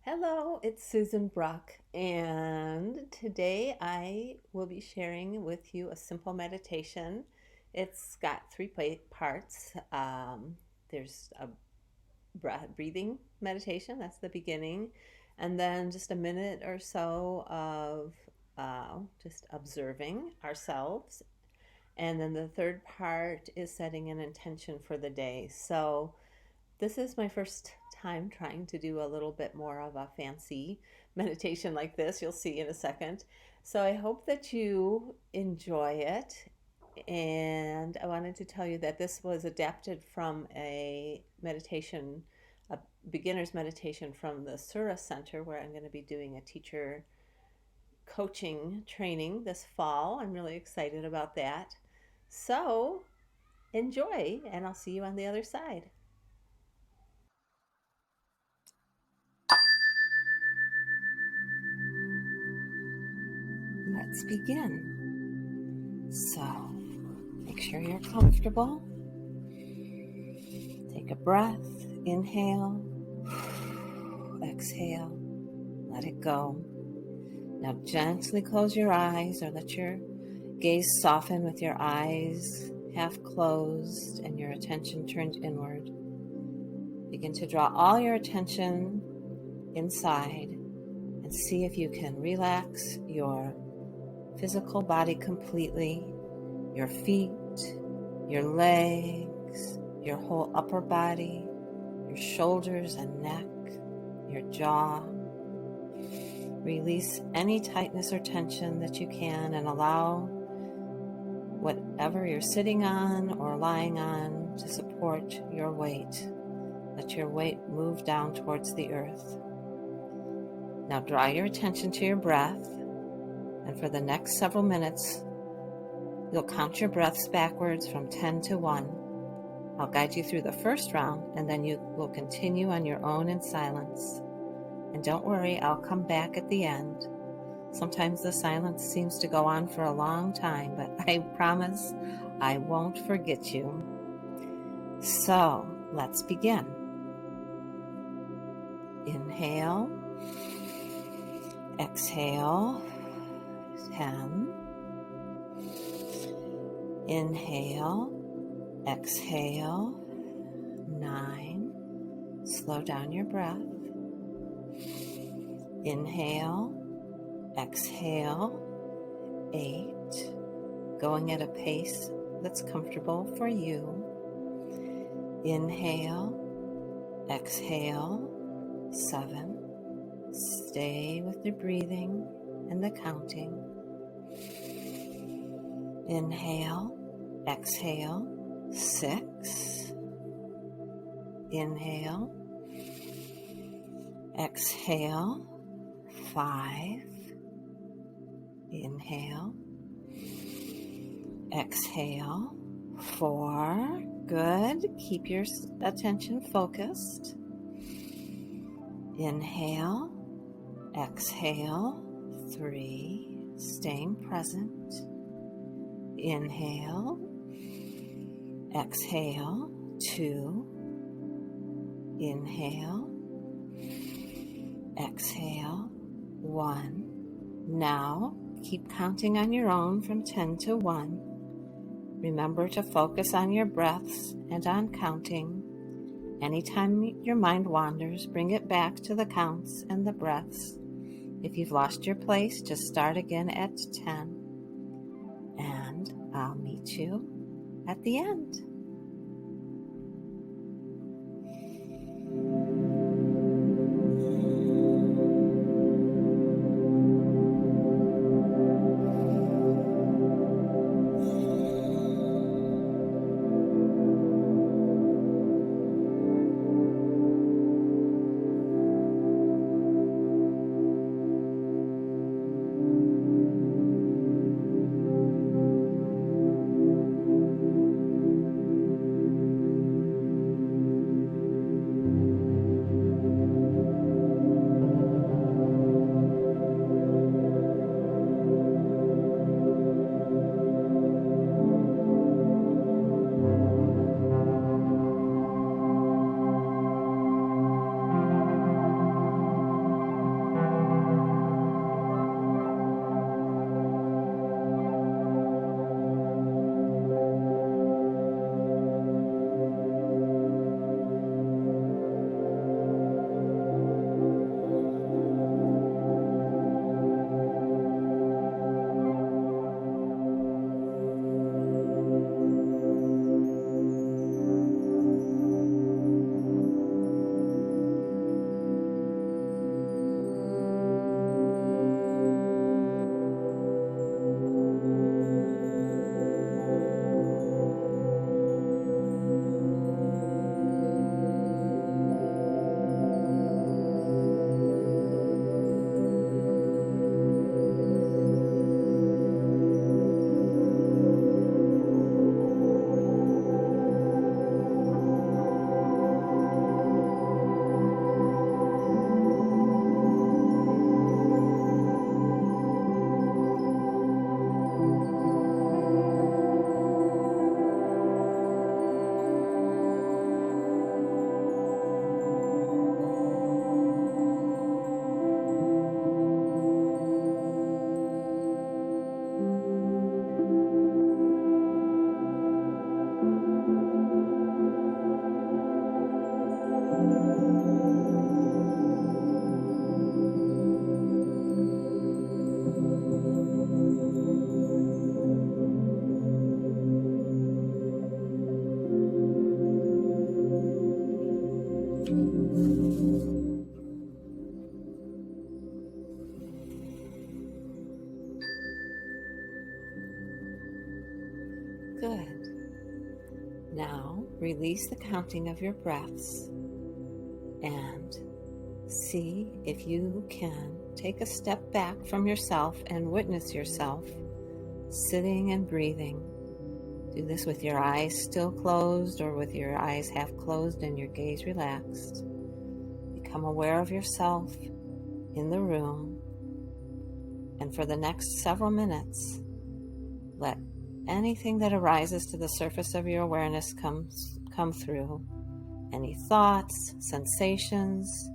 Hello, it's Susan Bruck, and today I will be sharing with you a simple meditation. It's got parts. There's a breathing meditation, that's the beginning, and then just a minute or so of just observing ourselves. And then the third part is setting an intention for the day. So, this is my first time trying to do a little bit more of a fancy meditation like this. You'll see in a second. So I hope that you enjoy it. And I wanted to tell you that this was adapted from a beginner's meditation from the Sura Center, where I'm going to be doing a teacher coaching training this fall. I'm really excited about that. So enjoy, and I'll see you on the other side. Let's begin. So, make sure you're comfortable. Take a breath. Inhale. Exhale. Let it go. Now gently close your eyes or let your gaze soften with your eyes half closed and your attention turned inward. Begin to draw all your attention inside and see if you can relax your physical body completely, your feet, your legs, your whole upper body, your shoulders and neck, your jaw. Release any tightness or tension that you can and allow whatever you're sitting on or lying on to support your weight. Let your weight move down towards the earth. Now draw your attention to your breath, and for the next several minutes, you'll count your breaths backwards from 10 to 1. I'll guide you through the first round, and then you will continue on your own in silence. And don't worry, I'll come back at the end. Sometimes the silence seems to go on for a long time, but I promise I won't forget you. So, let's begin. Inhale, exhale, 10. Inhale, exhale, 9. Slow down your breath. Inhale, exhale, 8. Going at a pace that's comfortable for you. Inhale, exhale, 7. Stay with your breathing and the counting. Inhale, exhale, 6. Inhale, exhale, 5. Inhale, exhale, 4. Good. Keep your attention focused. Inhale, exhale, 3. Staying present. Inhale, exhale, 2. Inhale, exhale, 1. Now, keep counting on your own from 10 to 1. Remember to focus on your breaths and on counting. Anytime your mind wanders, bring it back to the counts and the breaths. If you've lost your place, just start again at 10. And I'll meet you at the end. release the counting of your breaths and see if you can take a step back from yourself and witness yourself sitting and breathing. Do this with your eyes still closed or with your eyes half closed and your gaze relaxed. Become aware of yourself in the room, and for the next several minutes, let anything that arises to the surface of your awareness come through. Any thoughts, sensations,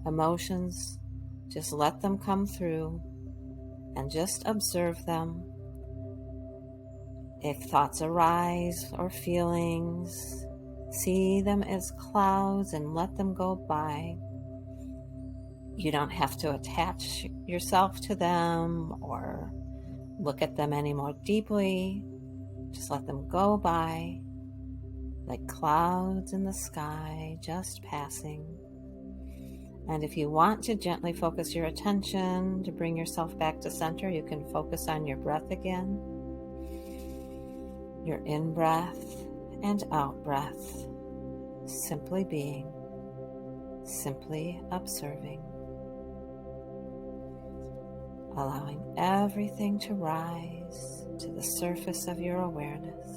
emotions, just let them come through and just observe them. If thoughts arise or feelings, see them as clouds and let them go by. You don't have to attach yourself to them or look at them any more deeply. Just let them go by like clouds in the sky, just passing. And if you want to gently focus your attention to bring yourself back to center, you can focus on your breath again. Your in-breath and out-breath. Simply being, simply observing. Allowing everything to rise to the surface of your awareness.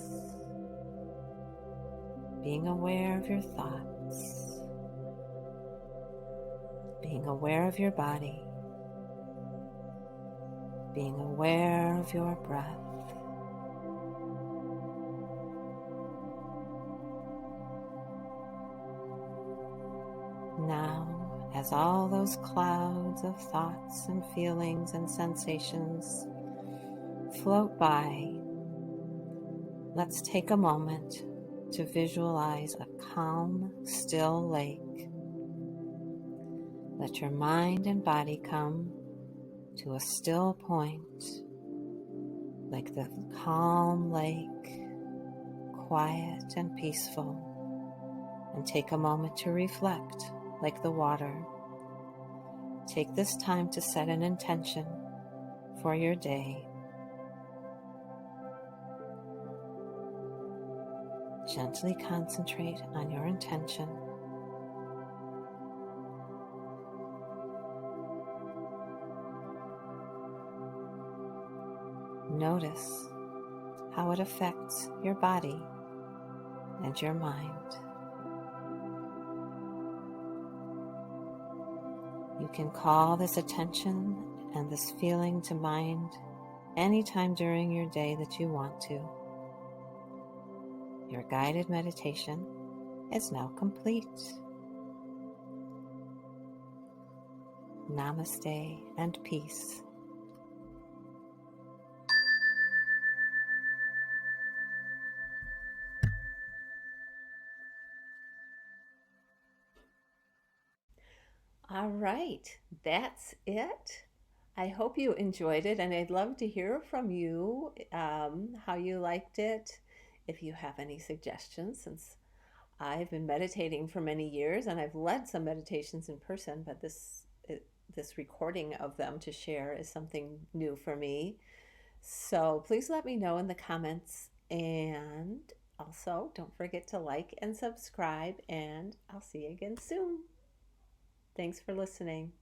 Being aware of your thoughts. Being aware of your body. Being aware of your breath. Now, as all those clouds of thoughts and feelings and sensations float by, let's take a moment to visualize a calm, still lake. Let your mind and body come to a still point, like the calm lake, quiet and peaceful, and take a moment to reflect like the water. Take this time to set an intention for your day. Gently concentrate on your intention. Notice how it affects your body and your mind. You can call this attention and this feeling to mind anytime during your day that you want to. Your guided meditation is now complete. Namaste and peace. All right, that's it. I hope you enjoyed it, and I'd love to hear from you how you liked it. If you have any suggestions, since I've been meditating for many years and I've led some meditations in person, but this recording of them to share is something new for me. So please let me know in the comments, and also don't forget to like and subscribe, and I'll see you again soon. Thanks for listening.